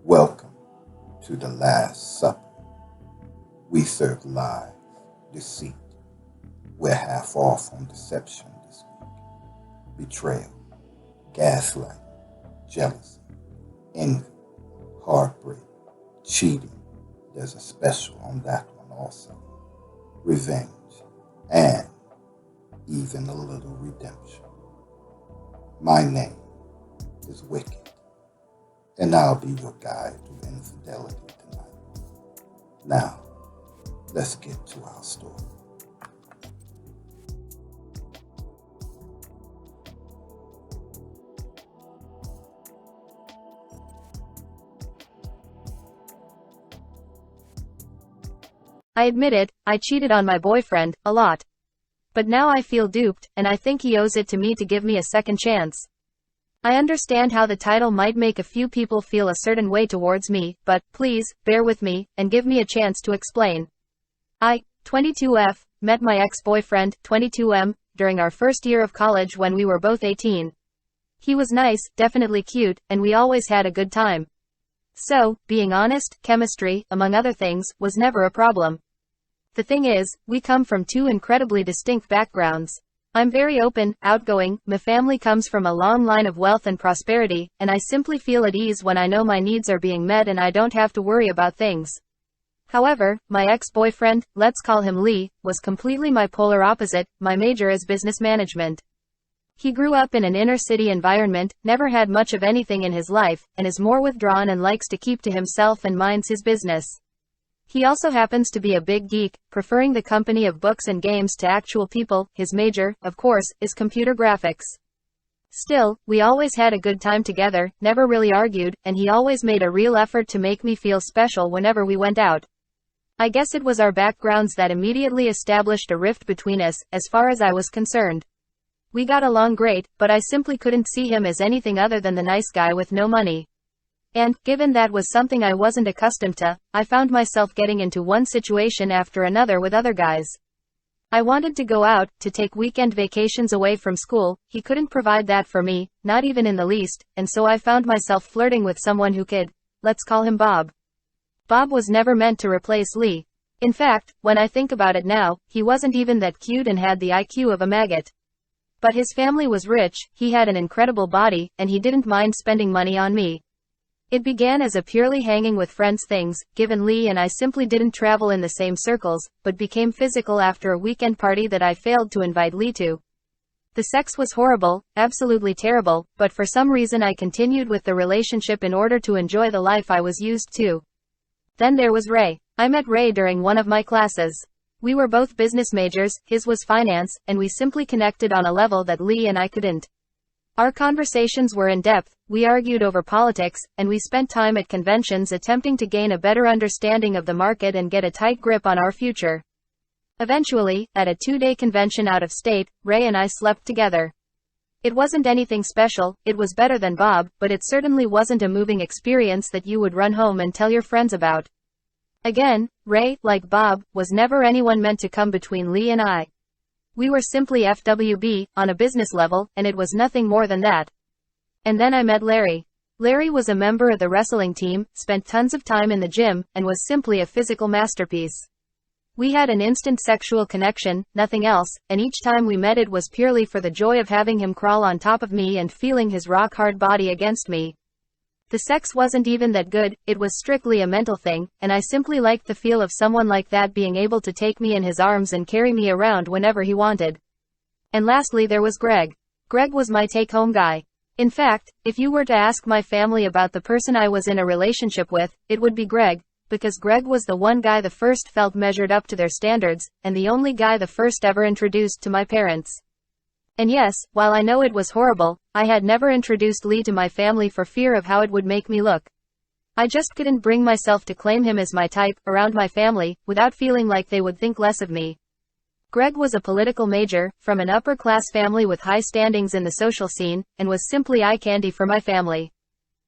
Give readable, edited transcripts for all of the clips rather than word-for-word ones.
Welcome to the Last Supper. We serve lies, deceit. We're half off on deception this week. Betrayal, gaslighting, jealousy, envy, heartbreak, cheating. There's a special on that one also. Revenge, and even a little redemption. My name is Wicked, and I'll be your guide to infidelity tonight. Now, let's get to our story. I admit it, I cheated on my boyfriend, a lot. But now I feel duped, and I think he owes it to me to give me a second chance. I understand how the title might make a few people feel a certain way towards me, but, please, bear with me, and give me a chance to explain. I, 22F, met my ex-boyfriend, 22M, during our first year of college when we were both 18. He was nice, definitely cute, and we always had a good time. So, being honest, chemistry, among other things, was never a problem. The thing is, we come from two incredibly distinct backgrounds. I'm very open, outgoing, my family comes from a long line of wealth and prosperity, and I simply feel at ease when I know my needs are being met and I don't have to worry about things. However, my ex-boyfriend, let's call him Lee, was completely my polar opposite. My major is business management. He grew up in an inner-city environment, never had much of anything in his life, and is more withdrawn and likes to keep to himself and minds his business. He also happens to be a big geek, preferring the company of books and games to actual people. His major, of course, is computer graphics. Still, we always had a good time together, never really argued, and he always made a real effort to make me feel special whenever we went out. I guess it was our backgrounds that immediately established a rift between us, as far as I was concerned. We got along great, but I simply couldn't see him as anything other than the nice guy with no money. And, given that was something I wasn't accustomed to, I found myself getting into one situation after another with other guys. I wanted to go out, to take weekend vacations away from school. He couldn't provide that for me, not even in the least, and so I found myself flirting with someone who could. Let's call him Bob. Bob was never meant to replace Lee. In fact, when I think about it now, he wasn't even that cute and had the IQ of a maggot. But his family was rich, he had an incredible body, and he didn't mind spending money on me. It began as a purely hanging with friends things, given Lee and I simply didn't travel in the same circles, but became physical after a weekend party that I failed to invite Lee to. The sex was horrible, absolutely terrible, but for some reason I continued with the relationship in order to enjoy the life I was used to. Then there was Ray. I met Ray during one of my classes. We were both business majors, his was finance, and we simply connected on a level that Lee and I couldn't. Our conversations were in-depth, we argued over politics, and we spent time at conventions attempting to gain a better understanding of the market and get a tight grip on our future. Eventually, at a 2-day convention out of state, Ray and I slept together. It wasn't anything special, it was better than Bob, but it certainly wasn't a moving experience that you would run home and tell your friends about. Again, Ray, like Bob, was never anyone meant to come between Lee and I. We were simply FWB, on a business level, and it was nothing more than that. And then I met Larry. Larry was a member of the wrestling team, spent tons of time in the gym, and was simply a physical masterpiece. We had an instant sexual connection, nothing else, and each time we met it was purely for the joy of having him crawl on top of me and feeling his rock-hard body against me. The sex wasn't even that good, it was strictly a mental thing, and I simply liked the feel of someone like that being able to take me in his arms and carry me around whenever he wanted. And lastly there was Greg. Greg was my take-home guy. In fact, if you were to ask my family about the person I was in a relationship with, it would be Greg, because Greg was the one guy the first felt measured up to their standards, and the only guy the first ever introduced to my parents. And yes, while I know it was horrible, I had never introduced Lee to my family for fear of how it would make me look. I just couldn't bring myself to claim him as my type, around my family, without feeling like they would think less of me. Greg was a political major, from an upper-class family with high standings in the social scene, and was simply eye candy for my family.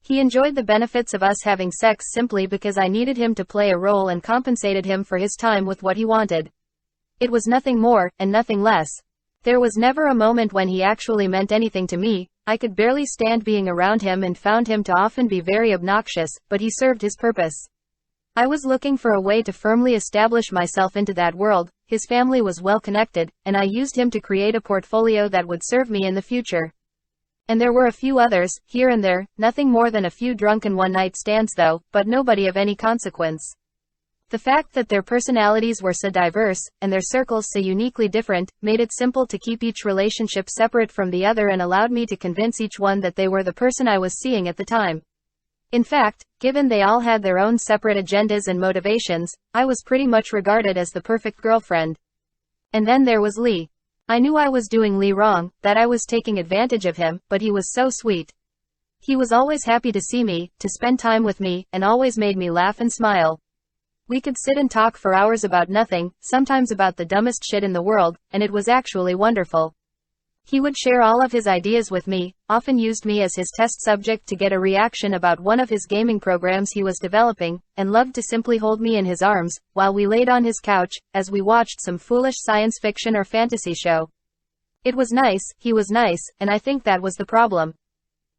He enjoyed the benefits of us having sex simply because I needed him to play a role and compensated him for his time with what he wanted. It was nothing more, and nothing less. There was never a moment when he actually meant anything to me, I could barely stand being around him and found him to often be very obnoxious, but he served his purpose. I was looking for a way to firmly establish myself into that world. His family was well connected, and I used him to create a portfolio that would serve me in the future. And there were a few others, here and there, nothing more than a few drunken one-night stands though, but nobody of any consequence. The fact that their personalities were so diverse, and their circles so uniquely different, made it simple to keep each relationship separate from the other and allowed me to convince each one that they were the person I was seeing at the time. In fact, given they all had their own separate agendas and motivations, I was pretty much regarded as the perfect girlfriend. And then there was Lee. I knew I was doing Lee wrong, that I was taking advantage of him, but he was so sweet. He was always happy to see me, to spend time with me, and always made me laugh and smile. We could sit and talk for hours about nothing, sometimes about the dumbest shit in the world, and it was actually wonderful. He would share all of his ideas with me, often used me as his test subject to get a reaction about one of his gaming programs he was developing, and loved to simply hold me in his arms, while we laid on his couch, as we watched some foolish science fiction or fantasy show. It was nice, he was nice, and I think that was the problem.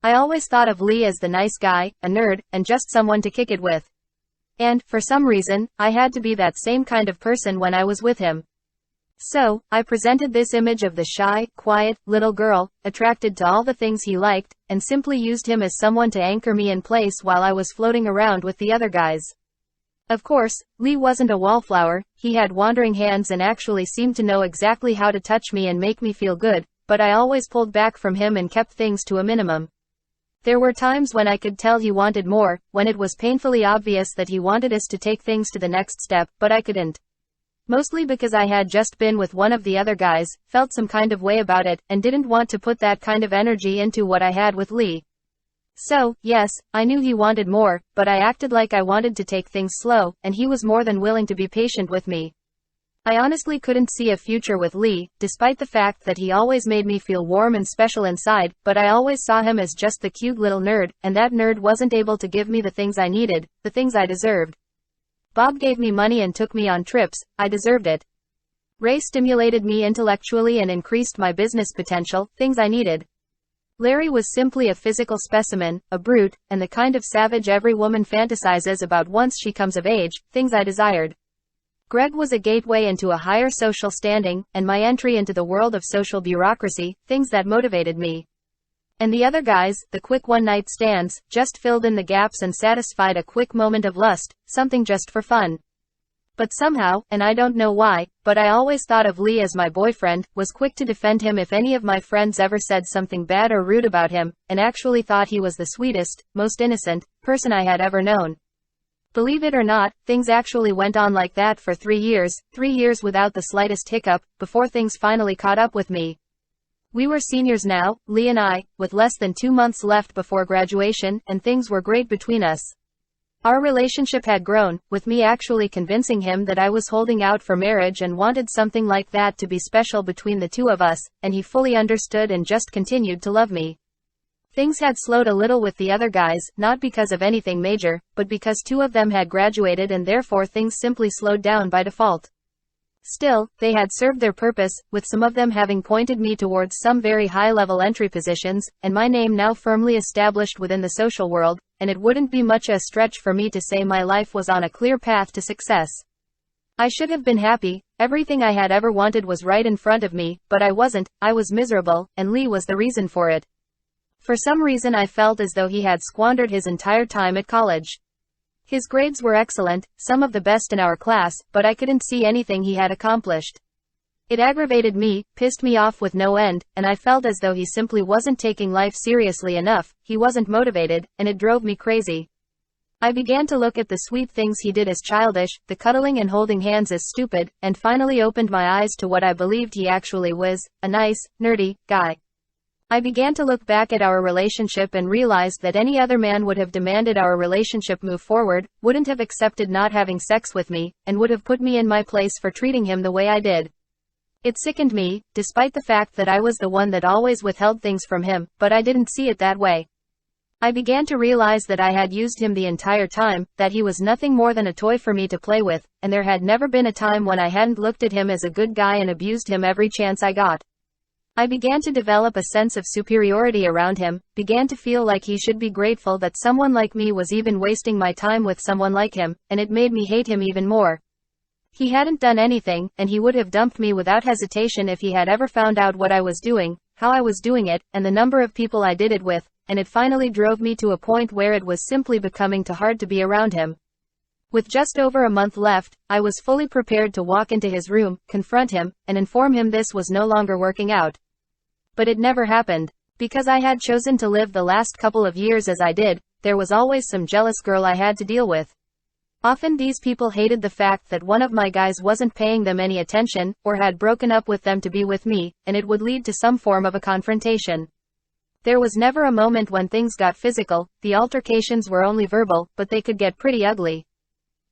I always thought of Lee as the nice guy, a nerd, and just someone to kick it with. And, for some reason, I had to be that same kind of person when I was with him. So, I presented this image of the shy, quiet, little girl, attracted to all the things he liked, and simply used him as someone to anchor me in place while I was floating around with the other guys. Of course, Lee wasn't a wallflower, he had wandering hands and actually seemed to know exactly how to touch me and make me feel good, but I always pulled back from him and kept things to a minimum. There were times when I could tell he wanted more, when it was painfully obvious that he wanted us to take things to the next step, but I couldn't. Mostly because I had just been with one of the other guys, felt some kind of way about it, and didn't want to put that kind of energy into what I had with Lee. So, yes, I knew he wanted more, but I acted like I wanted to take things slow, and he was more than willing to be patient with me. I honestly couldn't see a future with Lee, despite the fact that he always made me feel warm and special inside, but I always saw him as just the cute little nerd, and that nerd wasn't able to give me the things I needed, the things I deserved. Bob gave me money and took me on trips, I deserved it. Ray stimulated me intellectually and increased my business potential, things I needed. Larry was simply a physical specimen, a brute, and the kind of savage every woman fantasizes about once she comes of age, things I desired. Greg was a gateway into a higher social standing, and my entry into the world of social bureaucracy, things that motivated me. And the other guys, the quick one-night stands, just filled in the gaps and satisfied a quick moment of lust, something just for fun. But somehow, and I don't know why, but I always thought of Lee as my boyfriend, was quick to defend him if any of my friends ever said something bad or rude about him, and actually thought he was the sweetest, most innocent person I had ever known. Believe it or not, things actually went on like that for 3 years without the slightest hiccup, before things finally caught up with me. We were seniors now, Lee and I, with less than 2 months left before graduation, and things were great between us. Our relationship had grown, with me actually convincing him that I was holding out for marriage and wanted something like that to be special between the two of us, and he fully understood and just continued to love me. Things had slowed a little with the other guys, not because of anything major, but because 2 of them had graduated and therefore things simply slowed down by default. Still, they had served their purpose, with some of them having pointed me towards some very high-level entry positions, and my name now firmly established within the social world, and it wouldn't be much a stretch for me to say my life was on a clear path to success. I should have been happy, everything I had ever wanted was right in front of me, but I wasn't, I was miserable, and Lee was the reason for it. For some reason I felt as though he had squandered his entire time at college. His grades were excellent, some of the best in our class, but I couldn't see anything he had accomplished. It aggravated me, pissed me off with no end, and I felt as though he simply wasn't taking life seriously enough, he wasn't motivated, and it drove me crazy. I began to look at the sweet things he did as childish, the cuddling and holding hands as stupid, and finally opened my eyes to what I believed he actually was, a nice, nerdy guy. I began to look back at our relationship and realized that any other man would have demanded our relationship move forward, wouldn't have accepted not having sex with me, and would have put me in my place for treating him the way I did. It sickened me, despite the fact that I was the one that always withheld things from him, but I didn't see it that way. I began to realize that I had used him the entire time, that he was nothing more than a toy for me to play with, and there had never been a time when I hadn't looked at him as a good guy and abused him every chance I got. I began to develop a sense of superiority around him, began to feel like he should be grateful that someone like me was even wasting my time with someone like him, and it made me hate him even more. He hadn't done anything, and he would have dumped me without hesitation if he had ever found out what I was doing, how I was doing it, and the number of people I did it with, and it finally drove me to a point where it was simply becoming too hard to be around him. With just over a month left, I was fully prepared to walk into his room, confront him, and inform him this was no longer working out. But it never happened. Because I had chosen to live the last couple of years as I did, there was always some jealous girl I had to deal with. Often these people hated the fact that one of my guys wasn't paying them any attention, or had broken up with them to be with me, and it would lead to some form of a confrontation. There was never a moment when things got physical, the altercations were only verbal, but they could get pretty ugly.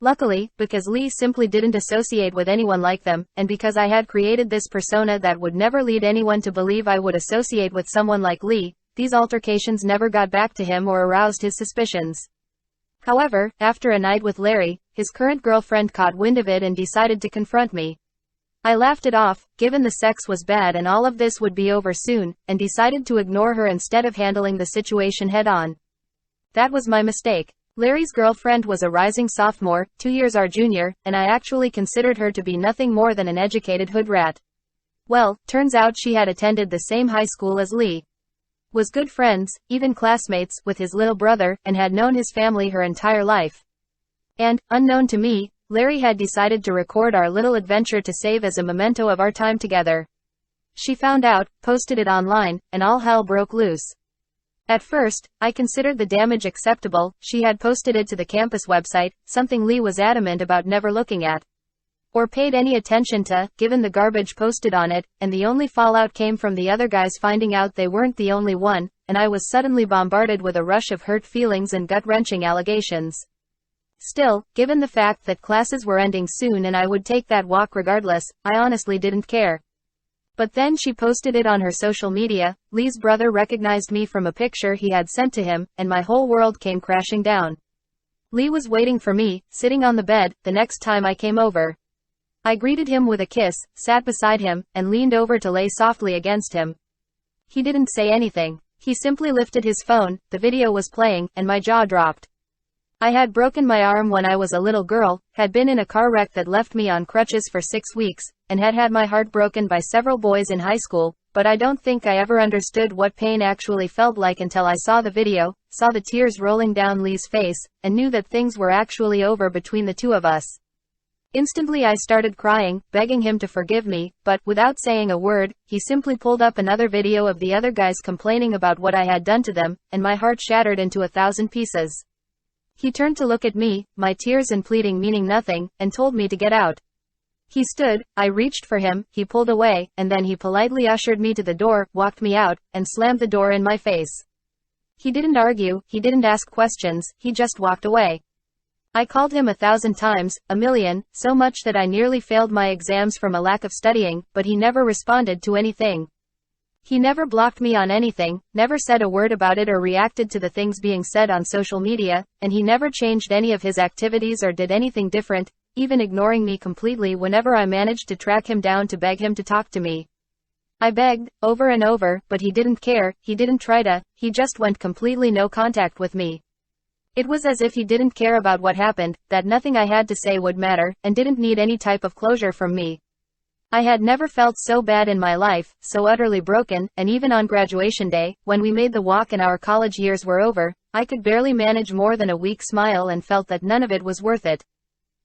Luckily, because Lee simply didn't associate with anyone like them, and because I had created this persona that would never lead anyone to believe I would associate with someone like Lee, these altercations never got back to him or aroused his suspicions. However, after a night with Larry, his current girlfriend caught wind of it and decided to confront me. I laughed it off, given the sex was bad and all of this would be over soon, and decided to ignore her instead of handling the situation head-on. That was my mistake. Larry's girlfriend was a rising sophomore, 2 years our junior, and I actually considered her to be nothing more than an educated hood rat. Well, turns out she had attended the same high school as Lee. Was good friends, even classmates, with his little brother, and had known his family her entire life. And, unknown to me, Larry had decided to record our little adventure to save as a memento of our time together. She found out, posted it online, and all hell broke loose. At first, I considered the damage acceptable. She had posted it to the campus website, something Lee was adamant about never looking at or paid any attention to, given the garbage posted on it, and the only fallout came from the other guys finding out they weren't the only one, and I was suddenly bombarded with a rush of hurt feelings and gut-wrenching allegations. Still, given the fact that classes were ending soon and I would take that walk regardless, I honestly didn't care. But then she posted it on her social media. Lee's brother recognized me from a picture he had sent to him, and my whole world came crashing down. Lee was waiting for me, sitting on the bed, the next time I came over. I greeted him with a kiss, sat beside him, and leaned over to lay softly against him. He didn't say anything. He simply lifted his phone, the video was playing, and my jaw dropped. I had broken my arm when I was a little girl, had been in a car wreck that left me on crutches for 6 weeks, and had had my heart broken by several boys in high school, but I don't think I ever understood what pain actually felt like until I saw the video, saw the tears rolling down Lee's face, and knew that things were actually over between the two of us. Instantly I started crying, begging him to forgive me, but, without saying a word, he simply pulled up another video of the other guys complaining about what I had done to them, and my heart shattered into 1,000 pieces. He turned to look at me, my tears and pleading meaning nothing, and told me to get out. He stood, I reached for him, he pulled away, and then he politely ushered me to the door, walked me out, and slammed the door in my face. He didn't argue, he didn't ask questions, he just walked away. I called him 1,000 times, a million, so much that I nearly failed my exams from a lack of studying, but he never responded to anything. He never blocked me on anything, never said a word about it or reacted to the things being said on social media, and he never changed any of his activities or did anything different, even ignoring me completely whenever I managed to track him down to beg him to talk to me. I begged, over and over, but he didn't care, he didn't try to, he just went completely no contact with me. It was as if he didn't care about what happened, that nothing I had to say would matter, and didn't need any type of closure from me. I had never felt so bad in my life, so utterly broken, and even on graduation day, when we made the walk and our college years were over, I could barely manage more than a weak smile and felt that none of it was worth it.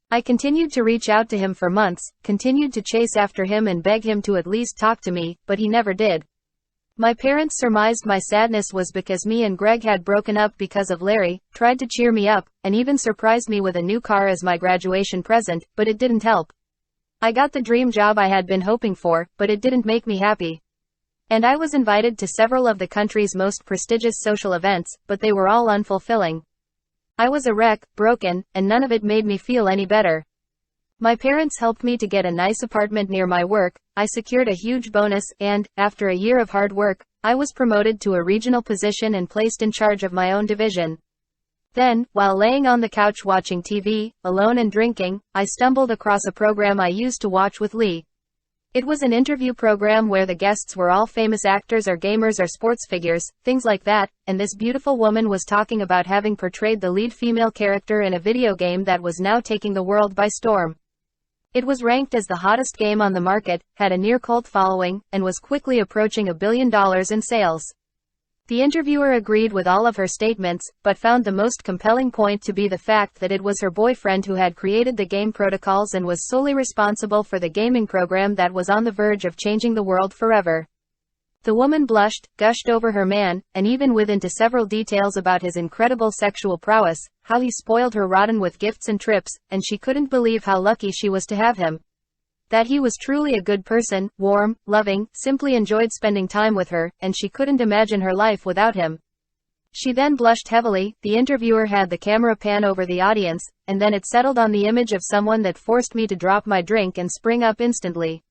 I continued to reach out to him for months, continued to chase after him and beg him to at least talk to me, but he never did. My parents surmised my sadness was because me and Greg had broken up because of Larry, tried to cheer me up, and even surprised me with a new car as my graduation present, but it didn't help. I got the dream job I had been hoping for, but it didn't make me happy. And I was invited to several of the country's most prestigious social events, but they were all unfulfilling. I was a wreck, broken, and none of it made me feel any better. My parents helped me to get a nice apartment near my work, I secured a huge bonus, and, after a year of hard work, I was promoted to a regional position and placed in charge of my own division. Then, while laying on the couch watching TV, alone and drinking, I stumbled across a program I used to watch with Lee. It was an interview program where the guests were all famous actors or gamers or sports figures, things like that, and this beautiful woman was talking about having portrayed the lead female character in a video game that was now taking the world by storm. It was ranked as the hottest game on the market, had a near-cult following, and was quickly approaching $1 billion in sales. The interviewer agreed with all of her statements, but found the most compelling point to be the fact that it was her boyfriend who had created the game protocols and was solely responsible for the gaming program that was on the verge of changing the world forever. The woman blushed, gushed over her man, and even went into several details about his incredible sexual prowess, how he spoiled her rotten with gifts and trips, and she couldn't believe how lucky she was to have him. That he was truly a good person, warm, loving, simply enjoyed spending time with her, and she couldn't imagine her life without him. She then blushed heavily. The interviewer had the camera pan over the audience, and then it settled on the image of someone that forced me to drop my drink and spring up instantly.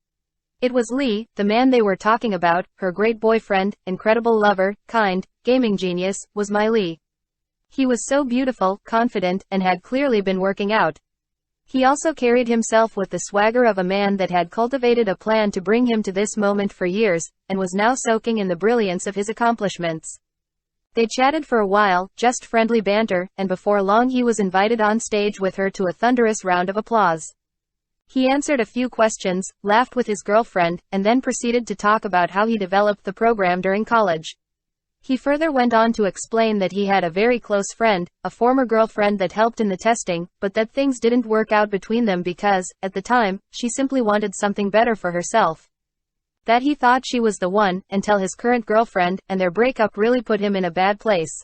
It was Lee, the man they were talking about, her great boyfriend, incredible lover, kind, gaming genius, was my Lee. He was so beautiful, confident, and had clearly been working out. He also carried himself with the swagger of a man that had cultivated a plan to bring him to this moment for years, and was now soaking in the brilliance of his accomplishments. They chatted for a while, just friendly banter, and before long he was invited on stage with her to a thunderous round of applause. He answered a few questions, laughed with his girlfriend, and then proceeded to talk about how he developed the program during college. He further went on to explain that he had a very close friend, a former girlfriend that helped in the testing, but that things didn't work out between them because, at the time, she simply wanted something better for herself. That he thought she was the one, until his current girlfriend, and their breakup really put him in a bad place.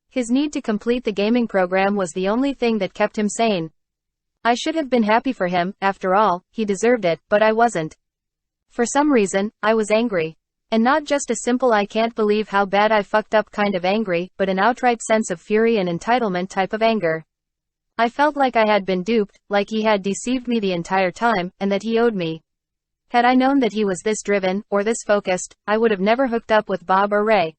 His need to complete the gaming program was the only thing that kept him sane. I should have been happy for him, after all, he deserved it, but I wasn't. For some reason, I was angry. And not just a simple I can't believe how bad I fucked up kind of angry, but an outright sense of fury and entitlement type of anger. I felt like I had been duped, like he had deceived me the entire time, and that he owed me. Had I known that he was this driven, or this focused, I would have never hooked up with Bob or Ray.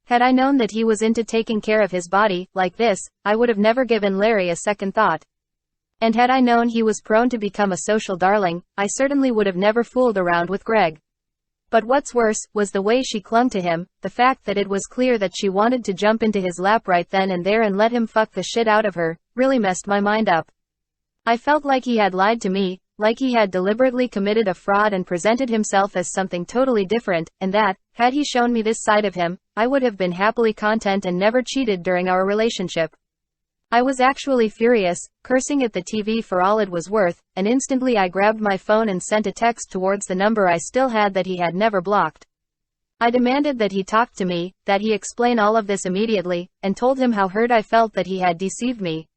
Had I known that he was into taking care of his body, like this, I would have never given Larry a second thought. And had I known he was prone to become a social darling, I certainly would have never fooled around with Greg. But what's worse, was the way she clung to him, the fact that it was clear that she wanted to jump into his lap right then and there and let him fuck the shit out of her, really messed my mind up. I felt like he had lied to me, like he had deliberately committed a fraud and presented himself as something totally different, and that, had he shown me this side of him, I would have been happily content and never cheated during our relationship. I was actually furious, cursing at the TV for all it was worth, and instantly I grabbed my phone and sent a text towards the number I still had that he had never blocked. I demanded that he talk to me, that he explain all of this immediately, and told him how hurt I felt that he had deceived me.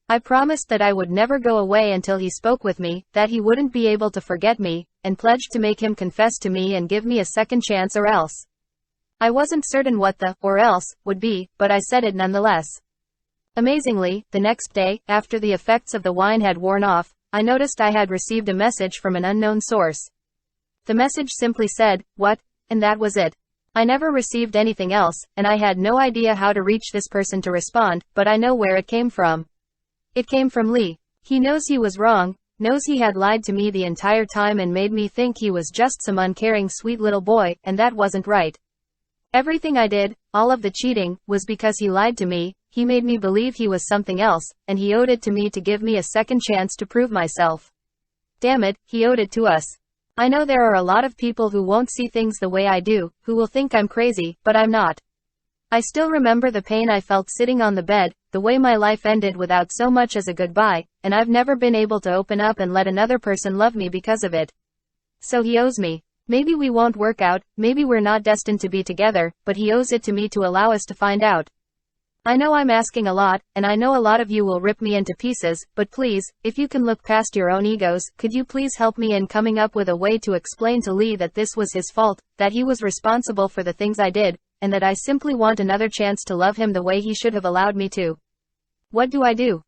I promised that I would never go away until he spoke with me, that he wouldn't be able to forget me, and pledged to make him confess to me and give me a second chance or else. I wasn't certain what the or else would be, but I said it nonetheless. Amazingly, the next day, after the effects of the wine had worn off, I noticed I had received a message from an unknown source. The message simply said, "What?" and that was it. I never received anything else, and I had no idea how to reach this person to respond, but I know where it came from. It came from Lee. He knows he was wrong, knows he had lied to me the entire time and made me think he was just some uncaring sweet little boy, and that wasn't right. Everything I did, all of the cheating, was because he lied to me. He made me believe he was something else, and he owed it to me to give me a second chance to prove myself. Damn it, he owed it to us. I know there are a lot of people who won't see things the way I do, who will think I'm crazy, but I'm not. I still remember the pain I felt sitting on the bed, the way my life ended without so much as a goodbye, and I've never been able to open up and let another person love me because of it. So he owes me. Maybe we won't work out, maybe we're not destined to be together, but he owes it to me to allow us to find out. I know I'm asking a lot, and I know a lot of you will rip me into pieces, but please, if you can look past your own egos, could you please help me in coming up with a way to explain to Lee that this was his fault, that he was responsible for the things I did, and that I simply want another chance to love him the way he should have allowed me to. What do I do?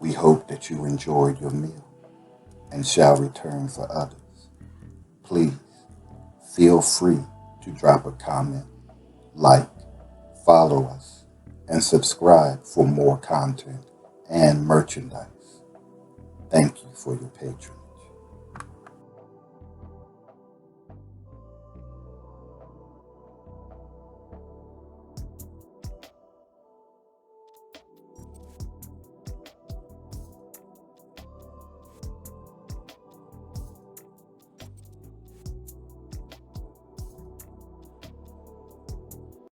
We hope that you enjoyed your meal and shall return for others. Please feel free to drop a comment, like, follow us, and subscribe for more content and merchandise. Thank you for your patronage.